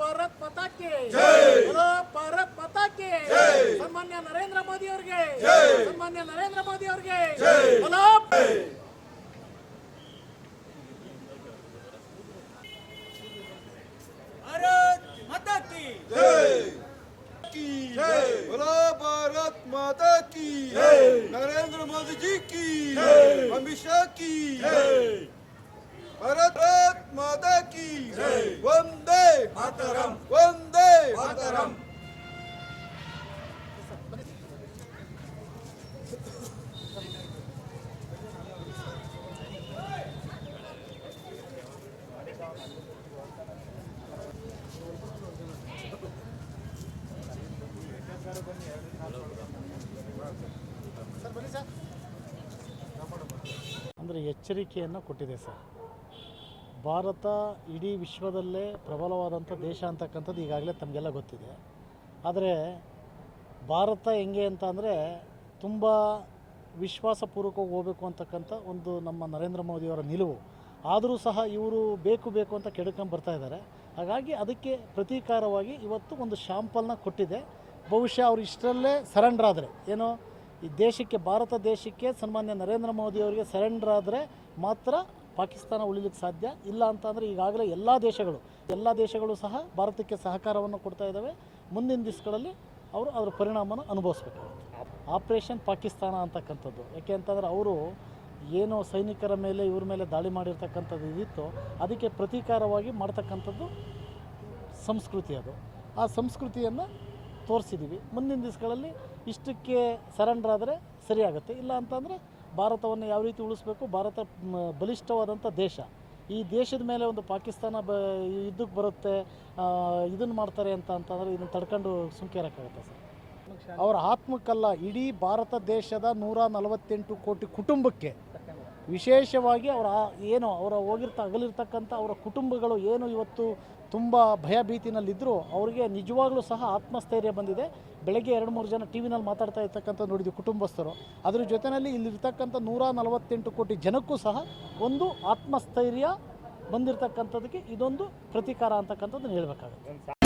ಭಾರತ್ ಮಾತಾ ಕಿ ಜೈ, बोलो ಭಾರತ್ ಮಾತಾ ಕಿ ಜೈ, ಸನ್ಮಾನ್ಯ ನರೇಂದ್ರ ಮೋದಿ ಅವರಿಗೆ ಜೈ, ಸನ್ಮಾನ್ಯ ನರೇಂದ್ರ ಮೋದಿ ಅವರಿಗೆ ಜೈ, बोलो भारत माता की जय की जय, बोलो भारत माता की जय, नरेंद्र मोदी जी की जय, अमित शाह की जय, भारत माता की जय, वंदे मातरम, वंदे मातरम। ಅಂದರೆ ಎಚ್ಚರಿಕೆಯನ್ನು ಕೊಟ್ಟಿದೆ ಸರ್. ಭಾರತ ಇಡೀ ವಿಶ್ವದಲ್ಲೇ ಪ್ರಬಲವಾದಂಥ ದೇಶ ಅಂತಕ್ಕಂಥದ್ದು ಈಗಾಗಲೇ ತಮಗೆಲ್ಲ ಗೊತ್ತಿದೆ. ಆದರೆ ಭಾರತ ಹೆಂಗೆ ಅಂತ ಅಂದರೆ ತುಂಬ ವಿಶ್ವಾಸಪೂರ್ವಕವಾಗಿ ಹೋಗಬೇಕು ಅಂತಕ್ಕಂಥ ಒಂದು ನಮ್ಮ ನರೇಂದ್ರ ಮೋದಿಯವರ ನಿಲುವು. ಆದರೂ ಸಹ ಇವರು ಬೇಕು ಅಂತ ಕೆಡ್ಕೊಂಡು ಬರ್ತಾ ಇದ್ದಾರೆ. ಹಾಗಾಗಿ ಅದಕ್ಕೆ ಪ್ರತೀಕಾರವಾಗಿ ಇವತ್ತು ಒಂದು ಶಾಂಪಲ್ನ ಕೊಟ್ಟಿದೆ. ಬಹುಶಃ ಅವರು ಇಷ್ಟರಲ್ಲೇ ಸರೆಂಡರ್ ಆದರೆ ಏನು ಈ ದೇಶಕ್ಕೆ, ಭಾರತ ದೇಶಕ್ಕೆ ಸನ್ಮಾನ್ಯ ನರೇಂದ್ರ ಮೋದಿಯವರಿಗೆ ಸರೆಂಡರ್ ಆದರೆ ಮಾತ್ರ ಪಾಕಿಸ್ತಾನ ಉಳಿಲಿಕ್ಕೆ ಸಾಧ್ಯ. ಇಲ್ಲ ಅಂತಂದರೆ ಈಗಾಗಲೇ ಎಲ್ಲ ದೇಶಗಳು ಸಹ ಭಾರತಕ್ಕೆ ಸಹಕಾರವನ್ನು ಕೊಡ್ತಾ ಇದ್ದಾವೆ. ಮುಂದಿನ ದಿವಸಗಳಲ್ಲಿ ಅವರು ಅದರ ಪರಿಣಾಮನ ಅನುಭವಿಸ್ಬೇಕಾಗುತ್ತೆ. ಆಪರೇಷನ್ ಪಾಕಿಸ್ತಾನ ಅಂತಕ್ಕಂಥದ್ದು ಯಾಕೆ ಅಂತಂದರೆ ಅವರು ಏನು ಸೈನಿಕರ ಮೇಲೆ ಇವ್ರ ಮೇಲೆ ದಾಳಿ ಮಾಡಿರ್ತಕ್ಕಂಥದ್ದು ಇದಿತ್ತು, ಅದಕ್ಕೆ ಪ್ರತೀಕಾರವಾಗಿ ಮಾಡ್ತಕ್ಕಂಥದ್ದು ಸಂಸ್ಕೃತಿ. ಅದು ಆ ಸಂಸ್ಕೃತಿಯನ್ನು ತೋರಿಸಿದ್ದೀವಿ. ಮುಂದಿನ ದಿವಸಗಳಲ್ಲಿ ಇಷ್ಟಕ್ಕೆ ಸರೆಂಡರ್ ಆದರೆ ಸರಿಯಾಗುತ್ತೆ. ಇಲ್ಲ ಅಂತಂದರೆ ಭಾರತವನ್ನು ಯಾವ ರೀತಿ ಉಳಿಸ್ಬೇಕು, ಭಾರತ ಬಲಿಷ್ಠವಾದಂಥ ದೇಶ. ಈ ದೇಶದ ಮೇಲೆ ಒಂದು ಪಾಕಿಸ್ತಾನ ಯುದ್ಧಕ್ಕೆ ಬರುತ್ತೆ, ಇದನ್ನು ಮಾಡ್ತಾರೆ ಅಂತಂದರೆ ಇದನ್ನು ತಡ್ಕೊಂಡು ಸುಮ್ಕೇರಕ್ಕಾಗುತ್ತೆ ಸರ್. ಅವರ ಆತ್ಮಕ್ಕಲ್ಲ, ಇಡೀ ಭಾರತ ದೇಶದ 148 ಕೋಟಿ ಕುಟುಂಬಕ್ಕೆ, ವಿಶೇಷವಾಗಿ ಅವರ ಅಗಲಿರ್ತಕ್ಕಂಥ ಅವರ ಕುಟುಂಬಗಳು ಏನು ಇವತ್ತು ತುಂಬ ಭಯಭೀತಿನಲ್ಲಿದ್ದರು, ಅವರಿಗೆ ನಿಜವಾಗ್ಲೂ ಸಹ ಆತ್ಮಸ್ಥೈರ್ಯ ಬಂದಿದೆ. ಬೆಳಗ್ಗೆ 2-3 ಜನ ಟಿ ವಿನಲ್ಲಿ ಮಾತಾಡ್ತಾ ಇರ್ತಕ್ಕಂಥ ನೋಡಿದ್ವಿ ಕುಟುಂಬಸ್ಥರು. ಅದ್ರ ಜೊತೆಯಲ್ಲಿ ಇಲ್ಲಿರ್ತಕ್ಕಂಥ 148 ಕೋಟಿ ಜನಕ್ಕೂ ಸಹ ಒಂದು ಆತ್ಮಸ್ಥೈರ್ಯ ಬಂದಿರತಕ್ಕಂಥದ್ದಕ್ಕೆ ಇದೊಂದು ಪ್ರತೀಕಾರ ಅಂತಕ್ಕಂಥದ್ದನ್ನು ಹೇಳಬೇಕಾಗುತ್ತೆ.